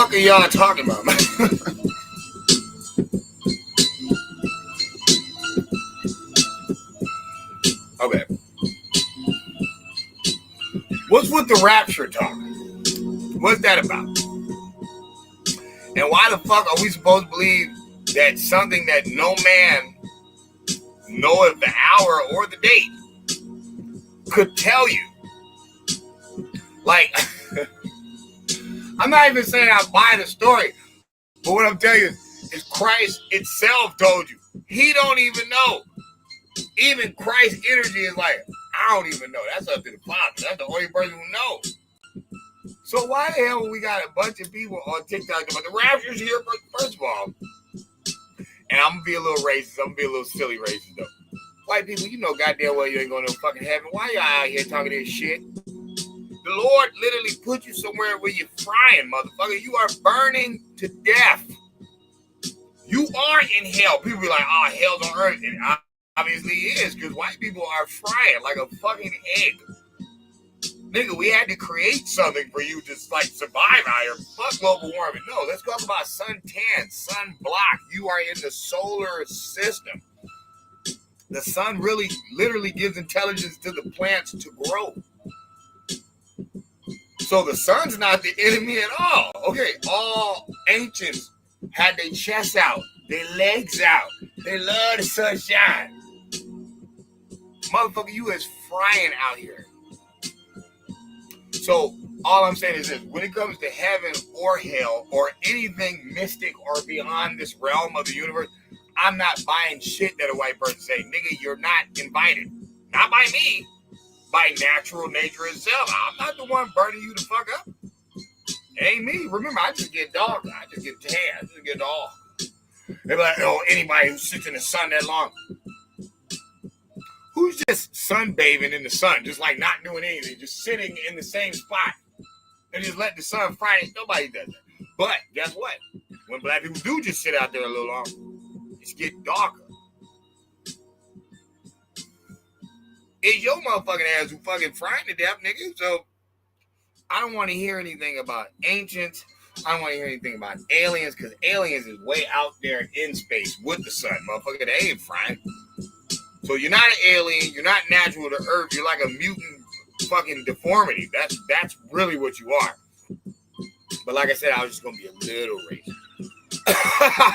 fuck are y'all talking about, man? Okay. What's with the rapture talk? What's that about? And why the fuck are we supposed to believe that something that no man knoweth the hour or the date could tell you? Like, I'm not even saying I buy the story, but what I'm telling you is Christ itself told you. He don't even know. Even Christ's energy is like, I don't even know. That's up to the Father. That's the only person who knows. So why the hell when we got a bunch of people on TikTok about the rapture's here? First of all, and I'm gonna be a little racist. I'm gonna be a little silly racist though. White people, you know goddamn well you ain't going to fucking heaven. Why y'all out here talking this shit? The Lord literally put you somewhere where you're frying, motherfucker. You are burning to death. You are in hell. People be like, oh, hell's on earth. And obviously it is, because white people are frying like a fucking egg. Nigga, we had to create something for you to like survive out here. Fuck global warming. No, let's talk about suntan, sun block. You are in the solar system. The sun really literally gives intelligence to the plants to grow. So the sun's not the enemy at all. Okay, all ancients had their chests out, their legs out. They love the sunshine. Motherfucker, you is frying out here. So all I'm saying is this: when it comes to heaven or hell or anything mystic or beyond this realm of the universe, I'm not buying shit that a white person say. Nigga, you're not invited. Not by me. By natural nature itself. I'm not the one burning you the fuck up. It ain't me. Remember, I just get dog. I just get tan. I just get dog. They're like, oh, anybody who sits in the sun that long. Who's just sunbathing in the sun, just like not doing anything, just sitting in the same spot and just let the sun fry it? Nobody does that. But guess what? When black people do just sit out there a little longer, it's getting darker. It's your motherfucking ass who fucking frying to death, nigga. So I don't want to hear anything about ancients. I don't want to hear anything about aliens, because aliens is way out there in space with the sun, motherfucker. They ain't frying. So you're not an alien. You're not natural to Earth. You're like a mutant fucking deformity. That's really what you are. But like I said, I was just gonna be a little racist.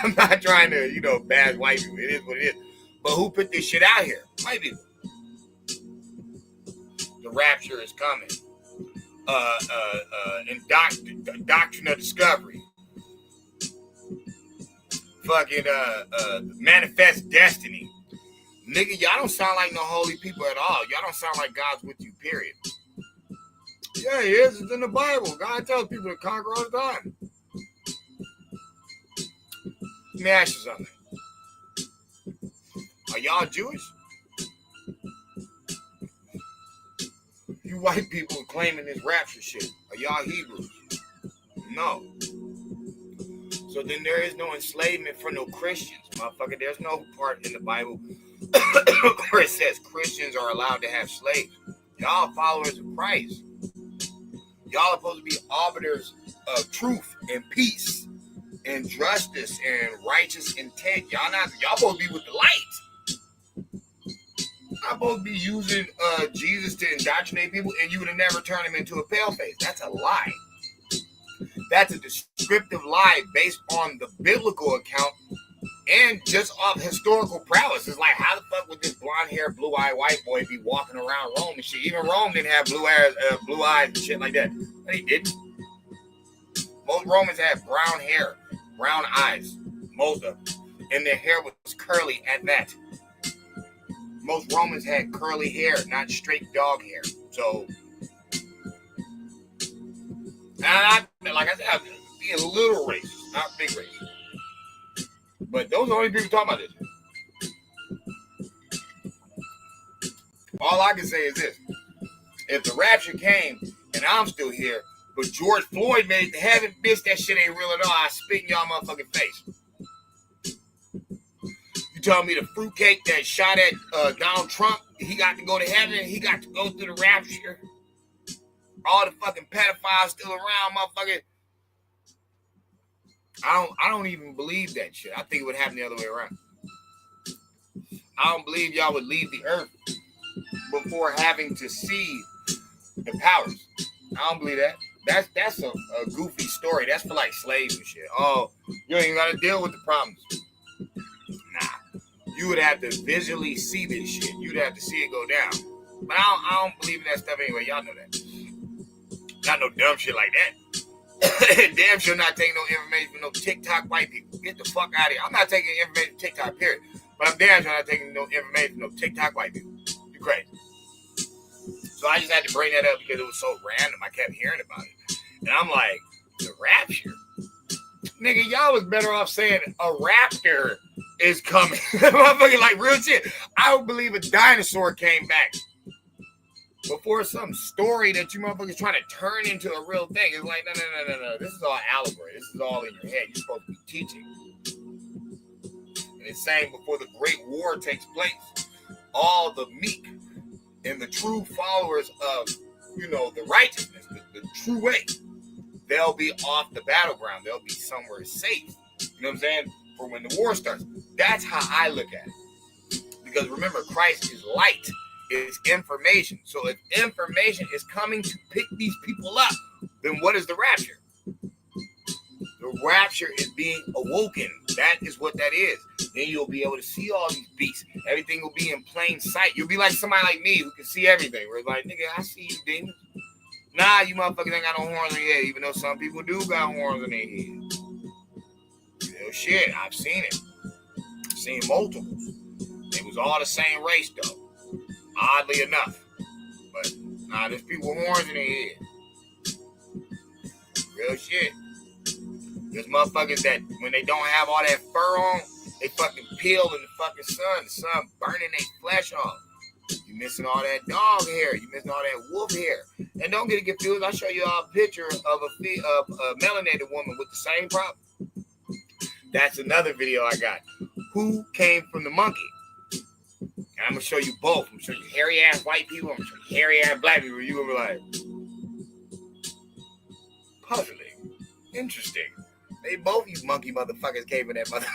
I'm not trying to, bash white people. It is what it is. But who put this shit out here? White people. The rapture is coming. Doctrine of discovery. Fucking manifest destiny. Nigga, y'all don't sound like no holy people at all. Y'all don't sound like God's with you, period. Yeah, he is. It's in the Bible. God tells people to conquer all the time. Let me ask you something. Are y'all Jewish? You white people claiming this rapture shit. Are y'all Hebrews? No. So then there is no enslavement for no Christians, motherfucker. There's no part in the Bible where it says Christians are allowed to have slaves. Y'all followers of Christ. Y'all are supposed to be arbiters of truth and peace and justice and righteous intent. Y'all supposed to be with the light. Y'all supposed to be using Jesus to indoctrinate people, and you would have never turned him into a paleface. That's a lie. That's a descriptive lie based on the biblical account and just off historical prowess. It's like, how the fuck would this blonde-haired, blue-eyed white boy be walking around Rome and shit? Even Rome didn't have blue eyes and shit like that. They didn't. Most Romans had brown hair, brown eyes, most of them. And their hair was curly at that. Most Romans had curly hair, not straight dog hair. So, like I said, I'm being a little racist, not big racist. But those are the only people talking about this. All I can say is this. If the rapture came and I'm still here, but George Floyd made it to heaven, bitch, that shit ain't real at all. I spit in y'all motherfucking face. You telling me the fruitcake that shot at Donald Trump, he got to go to heaven, he got to go through the rapture? All the fucking pedophiles still around, motherfucker. I don't even believe that shit. I think it would happen the other way around. I don't believe y'all would leave the earth before having to see the powers. I don't believe that. That's a goofy story. That's for like slaves and shit. Oh, you ain't gotta deal with the problems. Nah. You would have to visually see this shit. You'd have to see it go down. But I don't believe in that stuff anyway. Y'all know that. Not no dumb shit like that. Damn sure not taking no information from no TikTok white people. Get the fuck out of here. I'm not taking information from TikTok, period. But I'm damn sure not taking no information from no TikTok white people. You crazy. So I just had to bring that up because it was so random. I kept hearing about it. And I'm like, the rapture? Nigga, y'all was better off saying a raptor is coming. Motherfucking like real shit. I would believe a dinosaur came back before some story that you motherfuckers trying to turn into a real thing. It's like, no. This is all allegory. This is all in your head. You're supposed to be teaching. And it's saying before the great war takes place, all the meek and the true followers of, the righteousness, the true way, they'll be off the battleground. They'll be somewhere safe. You know what I'm saying? For when the war starts. That's how I look at it. Because remember, Christ is light. It's information. So if information is coming to pick these people up, then what is the rapture? The rapture is being awoken. That is what that is. Then you'll be able to see all these beasts. Everything will be in plain sight. You'll be like somebody like me who can see everything. Where it's like, nigga, I see you, demons. Nah, you motherfuckers ain't got no horns on your head, even though some people do got horns on their head. Real shit, I've seen it. I've seen multiples. It was all the same race, though. Oddly enough. But, nah, there's people with horns in their head. Real shit. There's motherfuckers that, when they don't have all that fur on, they fucking peel in the fucking sun. The sun burning their flesh off. You missing all that dog hair. You missing all that wolf hair. And don't get it confused. I'll show you a picture of a melanated woman with the same problem. That's another video I got. Who came from the monkey? And I'm going to show you both. I'm going to show you hairy-ass white people. I'm going to show you hairy-ass black people. You're going to be like, puzzling. Interesting. They both, you monkey motherfuckers, came in that mother.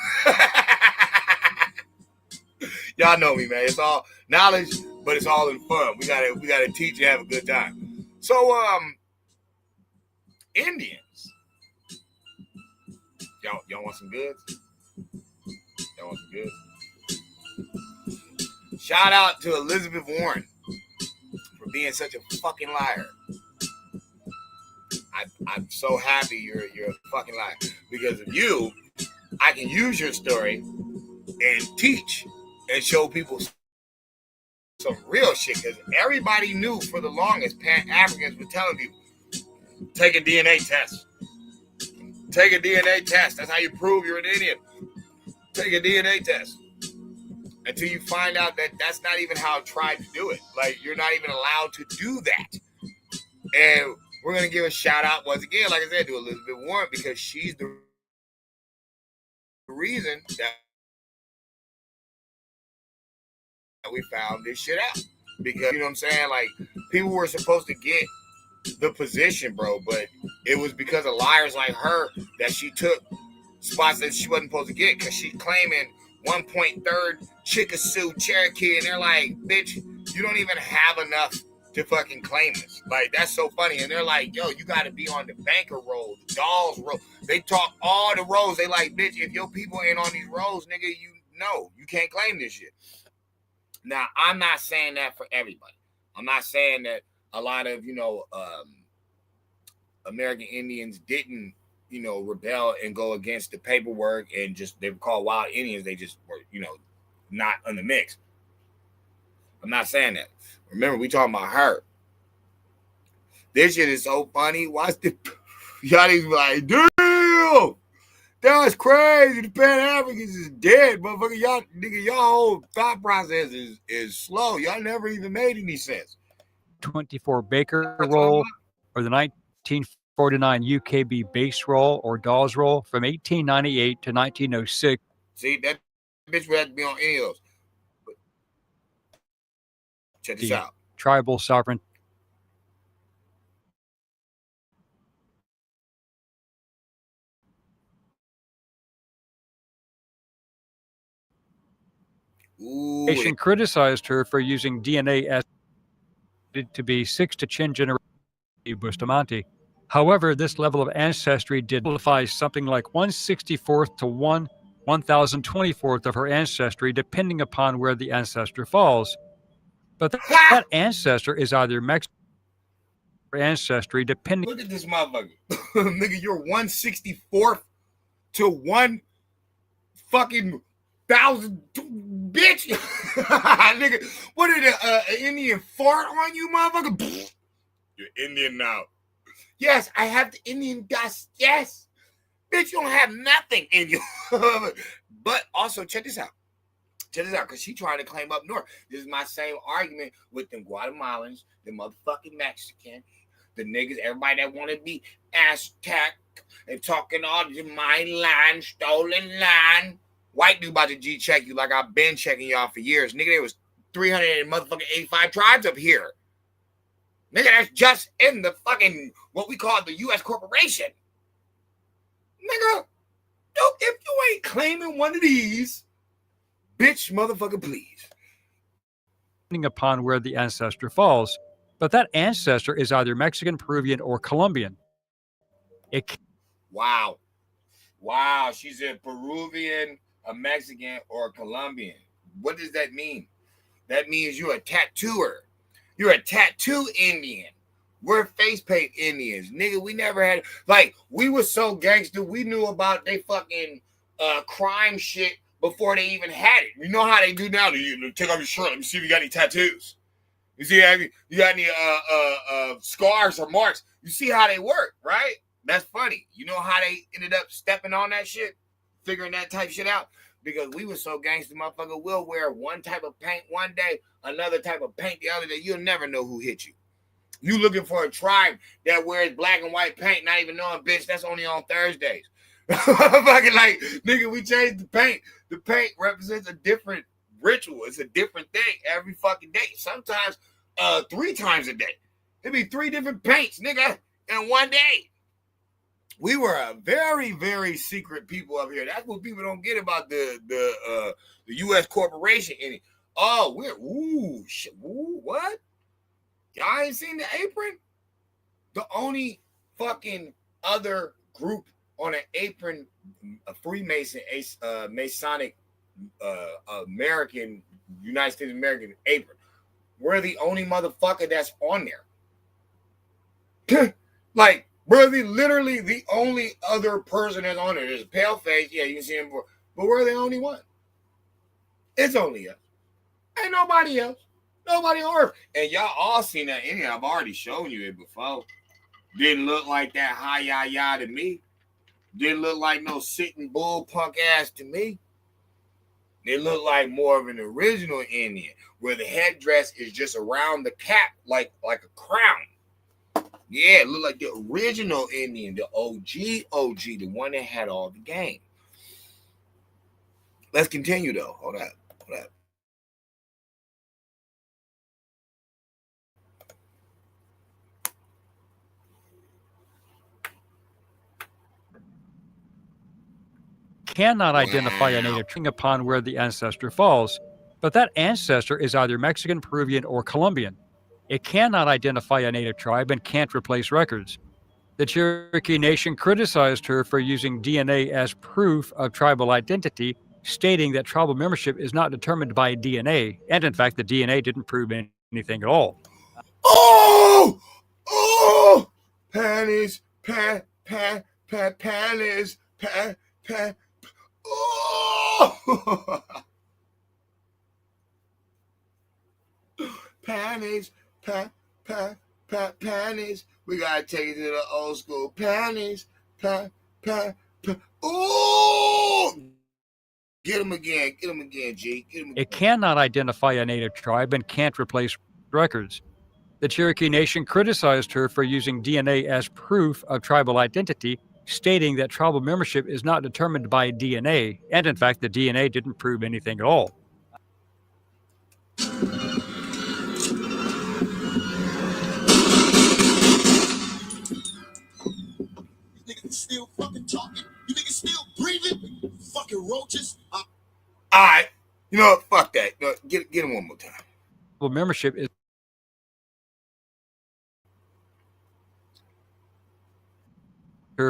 Y'all know me, man. It's all knowledge, but it's all in fun. We gotta teach and have a good time. So, Indians. Y'all want some goods? Y'all want some goods? Shout out to Elizabeth Warren for being such a fucking liar. I'm so happy you're a fucking liar. Because of you, I can use your story and teach and show people some real shit. Because everybody knew for the longest, Pan-Africans were telling people, take a DNA test. Take a DNA test. That's how you prove you're an Indian. Take a DNA test. Until you find out that that's not even how tribes do it. Like, you're not even allowed to do that. And we're going to give a shout out once again, like I said, to Elizabeth Warren, because she's the reason that we found this shit out. Because, you know what I'm saying? Like, people were supposed to get the position, bro, but it was because of liars like her that she took spots that she wasn't supposed to get, because she's claiming 1.3 Chickasaw Cherokee, and they're like, bitch, you don't even have enough to fucking claim this. Like, that's so funny. And they're like, yo, you got to be on the banker roll, the Dawes roll. They talk all the roles. They like, bitch, if your people ain't on these rolls, nigga, you can't claim this shit. Now, I'm not saying that for everybody. I'm not saying that a lot of, American Indians didn't, rebel and go against the paperwork and just, they were called wild Indians. They just were, not in the mix. I'm not saying that. Remember, we talking about her. This shit is so funny. Watch the y'all niggas be like, damn, that's crazy. The Pan-Africans is dead, motherfucker. Y'all whole thought process is slow. Y'all never even made any sense. 24 Baker roll or the 1949 UKB base roll or Dawes roll from 1898 to 1906. See, that bitch would have to be on any of those. Check this out. Tribal sovereign Ooh, Nation criticized her for using DNA as to be 6 to 10 generations Bustamante. However, this level of ancestry did amplify something like 1/64th to 1/1024th of her ancestry, depending upon where the ancestor falls. But that ancestor is either Mexican or ancestry, depending. Look at this motherfucker. Nigga, you're 1/64th to 1 fucking thousand, bitch. Nigga, what did an Indian fart on you, motherfucker? You're Indian now. Yes, I have the Indian dust. Yes. Bitch, you don't have nothing in you. But also, check this out. Check this out, because she trying to claim up north. This is my same argument with them Guatemalans, the motherfucking Mexicans, the niggas, everybody that want to be Aztec and talking all my land, stolen land. White dude about to G-check you like I've been checking y'all for years. Nigga, there was 385 tribes up here. Nigga, that's just in the fucking, what we call the U.S. corporation. Nigga, if you ain't claiming one of these, bitch, motherfucker, please. Depending upon where the ancestor falls. But that ancestor is either Mexican, Peruvian, or Colombian. Wow. Wow, she's a Peruvian, a Mexican, or a Colombian. What does that mean? That means you're a tattooer. You're a tattoo Indian. We're face paint Indians. Nigga, we never had, like, we were so gangster, we knew about they fucking crime shit before they even had it. You know how they do now? You take off your shirt. Let me see if you got any tattoos. You see, you got any scars or marks? You see how they work, right? That's funny. You know how they ended up stepping on that shit? Figuring that type shit out? Because we were so gangster, motherfucker, we'll wear one type of paint one day, another type of paint the other day. You'll never know who hit you. You looking for a tribe that wears black and white paint, not even knowing, bitch, that's only on Thursdays. Fucking like, nigga, we changed the paint. The paint represents a different ritual. It's a different thing every fucking day. Sometimes 3 times a day. It'd be 3 different paints, nigga, in one day. We were a very, very secret people up here. That's what people don't get about the U.S. corporation. Oh, what? Y'all ain't seen the apron? The only fucking other group on an apron, a Freemason, Masonic, American, United States American apron. We're the only motherfucker that's on there. Like, we're literally the only other person that's on there. There's a pale face. Yeah, you can see him, but we're the only one. It's only us. Ain't nobody else. Nobody on earth. And y'all all seen that Indian. I've already shown you it before. Didn't look like that hi-ya-ya to me. Didn't look like no sitting bull punk ass to me. It looked like more of an original Indian, where the headdress is just around the cap like a crown. Yeah, it looked like the original Indian, the OG, the one that had all the game. Let's continue though. Hold up. Cannot identify a native depending upon where the ancestor falls, but that ancestor is either Mexican, Peruvian, or Colombian. It cannot identify a native tribe and can't replace records. The Cherokee Nation criticized her for using DNA as proof of tribal identity, stating that tribal membership is not determined by DNA, and in fact, the DNA didn't prove anything at all. Oh! Panties, panties, oh! Panties, panties. We gotta take it to the old school. Panties, oh! Get him again, G. Get him again. It cannot identify a native tribe and can't replace records. The Cherokee Nation criticized her for using DNA as proof of tribal identity, stating that tribal membership is not determined by DNA, and in fact, the DNA didn't prove anything at all. Niggas still fucking talking. You niggas still breathing. Fucking roaches. All right. You know what? Fuck that. No, get him one more time. Well, membership is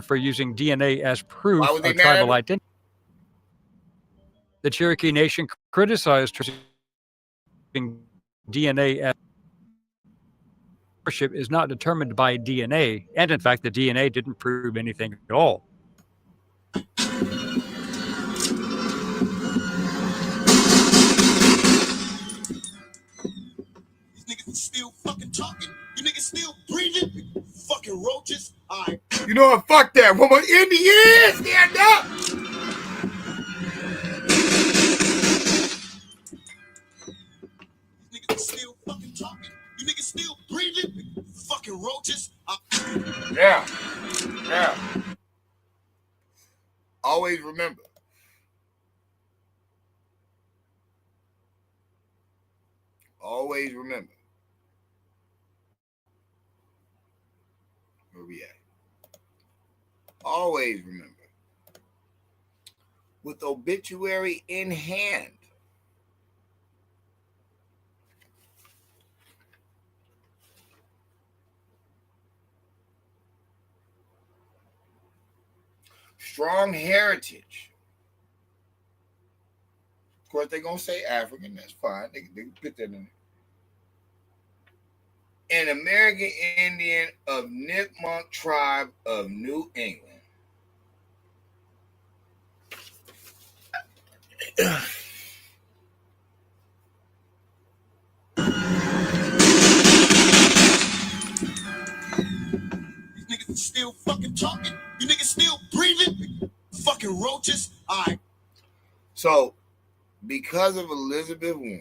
for using DNA as proof Why was they of mad at tribal him? identity. The Cherokee Nation criticized using DNA as membership is not determined by DNA, and in fact, the DNA didn't prove anything at all. These niggas still fucking talking. You niggas still breathing. Fucking roaches. Alright. You know what? Fuck that. One more Indians, stand up. These niggas still fucking talking. You niggas still breathing. Fucking roaches. Yeah. Yeah. Always remember. Always remember. Where we at? Always remember. With obituary in hand, strong heritage. Of course, they're going to say African. That's fine. They can put that in there. An American Indian of Nipmuc tribe of New England. These niggas still fucking talking. You niggas still breathing. Fucking roaches. Alright. So, because of Elizabeth Warren,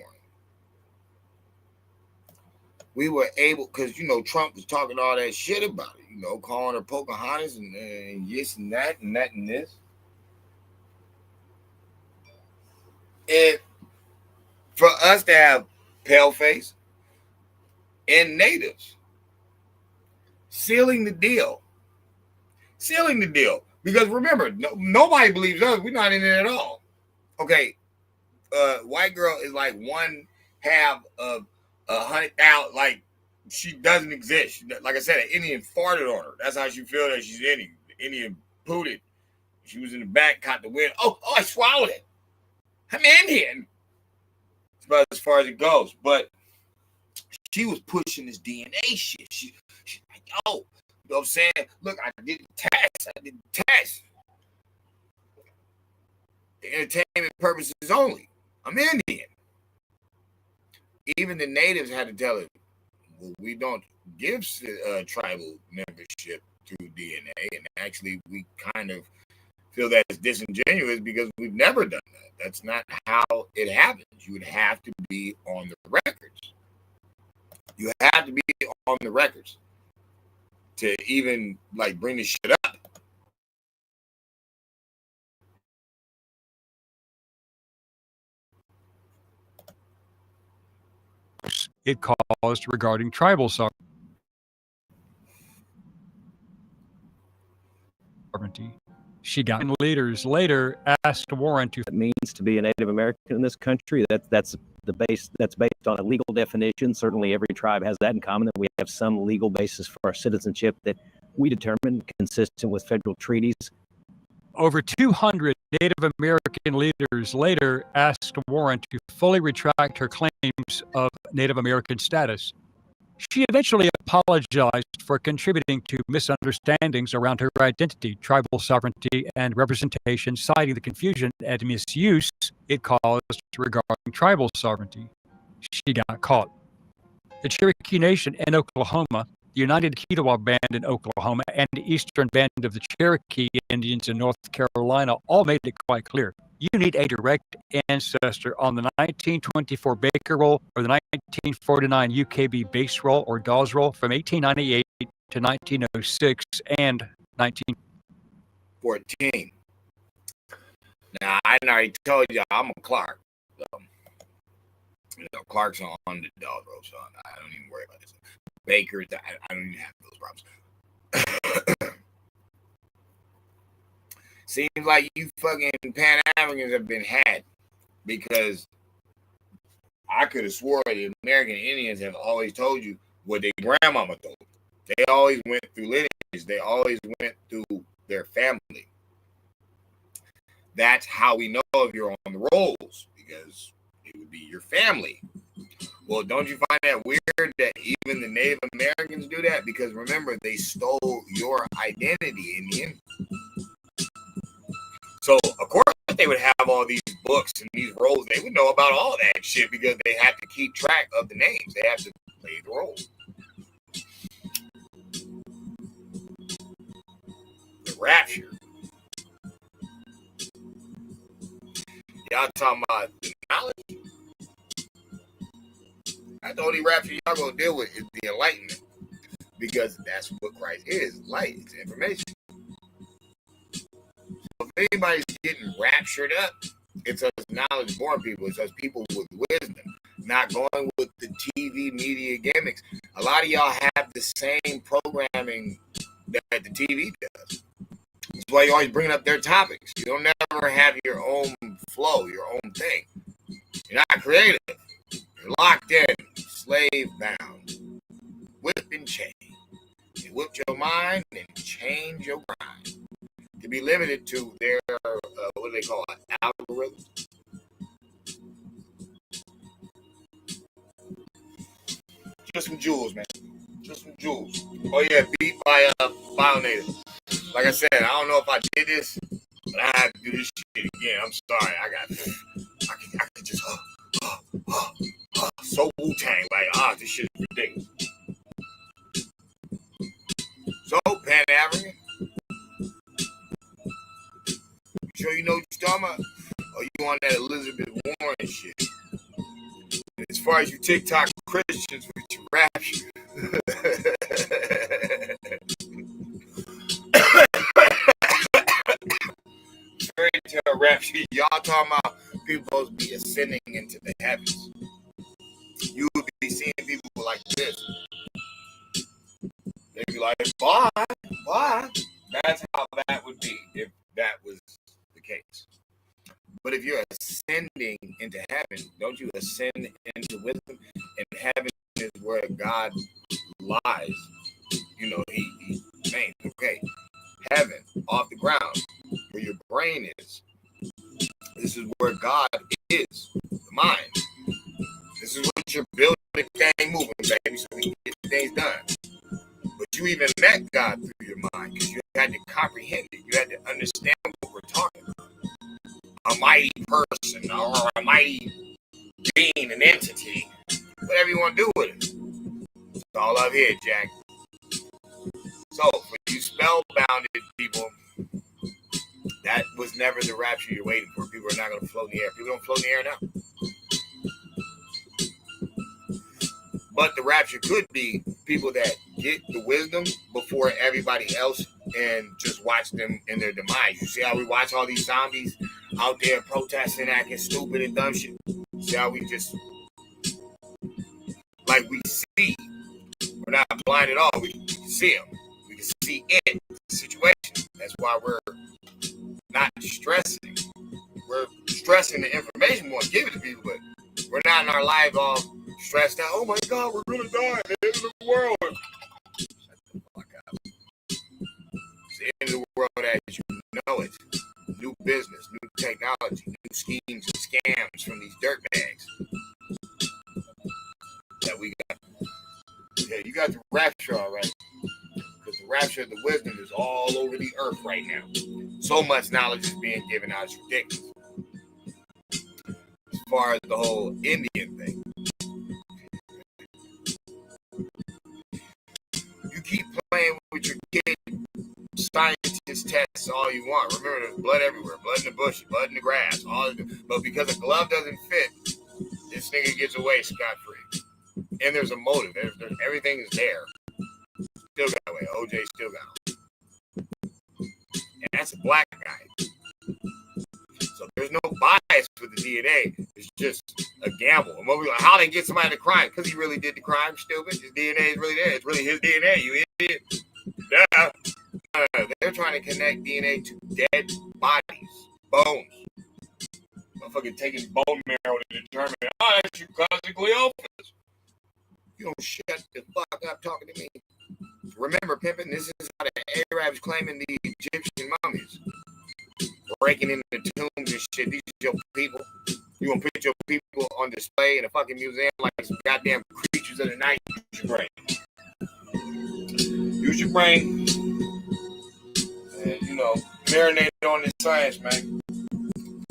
we were able, because, you know, Trump was talking all that shit about it, you know, calling her Pocahontas and this and that and that and this. And for us to have paleface and natives sealing the deal. Because remember, nobody believes us. We're not in it at all. Okay, white girl is like one half of 100,000. Like, she doesn't exist. Like I said, an Indian farted on her. That's how she feels that she's Indian. The Indian pooted. She was in the back, caught the wind. Oh, I swallowed it. I'm Indian. It's about as far as it goes. But she was pushing this DNA shit. She's like, yo, you know what I'm saying? Look, I did the test. The entertainment purposes only. I'm Indian. Even the natives had to tell it, well, we don't give tribal membership through DNA. And actually, we kind of feel that it's disingenuous because we've never done that. That's not how it happens. You would have to be on the records. You have to be on the records to even like bring this shit up. It caused regarding tribal sovereignty. She got leaders later asked Warren to it means to be a Native American in this country. That's based on a legal definition. Certainly every tribe has that in common, that we have some legal basis for our citizenship that we determine consistent with federal treaties. Over 200 Native American leaders later asked Warren to fully retract her claims of Native American status. She eventually apologized for contributing to misunderstandings around her identity, tribal sovereignty, and representation, citing the confusion and misuse it caused regarding tribal sovereignty. She got caught. The Cherokee Nation in Oklahoma, the United Kiowa Band in Oklahoma, and the Eastern Band of the Cherokee Indians in North Carolina all made it quite clear. You need a direct ancestor on the 1924 Baker Roll or the 1949 UKB base roll or Dawes roll from 1898 to 1906 and 1914. Now, I already told you I'm a Clark. Clark's on the Dawes roll, so I don't even worry about this. Baker, I don't even have those problems. Seems like you fucking Pan Africans have been had because I could have swore the American Indians have always told you what their grandmama told them. They always went through lineage. They always went through their family. That's how we know if you're on the rolls, because it would be your family. Well, don't you find that weird that even the Native Americans do that? Because remember, they stole your identity in the end. So, of course, they would have all these books and these roles. They would know about all that shit because they have to keep track of the names. They have to play the role. The Rapture. Y'all talking about the knowledge? I the only rapture y'all gonna deal with is the enlightenment, because that's what Christ is. Light, it's information. So if anybody's getting raptured up, it's us knowledge-born people. It's us people with wisdom, not going with the TV media gimmicks. A lot of y'all have the same programming that the TV does. That's why you always bring up their topics. You don't never have your own flow, your own thing. You're not creative. You're locked in, slave bound, whipped and chained. They whipped your mind and changed your grind to be limited to their, what do they call it, algorithm? Just some jewels, man. Just some jewels. Oh, yeah, beat by Bionative. Like I said, I don't know if I did this, but I have to do this shit again. I'm sorry. I could just, so Wu-Tang, like, this shit is ridiculous. So, Pan-African, you sure you know what you're talking about? Or you on that Elizabeth Warren shit? As far as you TikTok Christians with your rapture. Fairy tale rapture, y'all talking about people supposed to be ascending into the heavens. You would be seeing people like this. They'd be like, why? That's how that would be if that was the case. But if you're ascending into heaven, don't you ascend into wisdom? And heaven is where God lies. You know, he man, okay. Heaven, off the ground, where your brain is. This is where God is, the mind. This is what you're building the thing moving, baby, so we can get things done. But you even met God through your mind, because you had to comprehend it. You had to understand what we're talking about. A mighty person or a mighty being, an entity, whatever you want to do with it. It's all up here, Jack. So, for you spellbounded people, that was never the rapture you're waiting for. People are not going to float in the air. People don't float in the air now. But the rapture could be people that get the wisdom before everybody else and just watch them in their demise. You see how we watch all these zombies out there protesting, acting stupid and dumb shit? See how we just, like, we see. We're not blind at all. We can see them. We can see it, the situation. That's why we're not stressing. We're stressing the information. We want to give it to people, but we're not in our lives all stressed out. Oh my God, we're gonna die at the end of the world. Shut the fuck up. It's the end of the world as you know it. New business, new technology, new schemes and scams from these dirtbags that we got. Yeah, you got the rapture already. Because the rapture of the wisdom is all over the earth right now. So much knowledge is being given out, it's ridiculous. As far as the whole Indian thing. You keep playing with your kid scientist tests all you want. Remember, there's blood everywhere. Blood in the bush, blood in the grass. But because a glove doesn't fit, this nigga gets away scot-free. And there's a motive. There's everything is there. Still got away. OJ still got away. And that's a black guy. So there's no bias with the DNA. It's just a gamble. And what we like, how they get somebody to crime? Because he really did the crime, stupid. His DNA is really there. It's really his DNA, you idiot. Yeah. They're trying to connect DNA to dead bodies, bones. Motherfucking taking bone marrow to determine, oh, that's you causing Cleophas. You don't shut the fuck up talking to me. Remember, pimping, this is how the Arabs claiming the Egyptian mummies. Breaking into tombs and shit. These are your people. You gonna put your people on display in a fucking museum like some goddamn creatures of the night? Use your brain. Use your brain. And, you know, marinate on this science, man.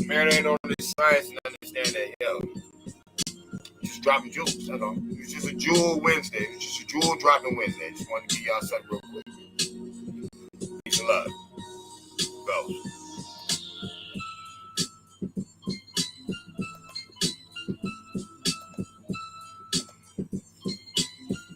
Marinate on this science and understand that, yo, just dropping jewels. That's all. It's just a jewel Wednesday. It's just a jewel dropping Wednesday. Just wanted to give y'all something real quick. Peace and love. Go.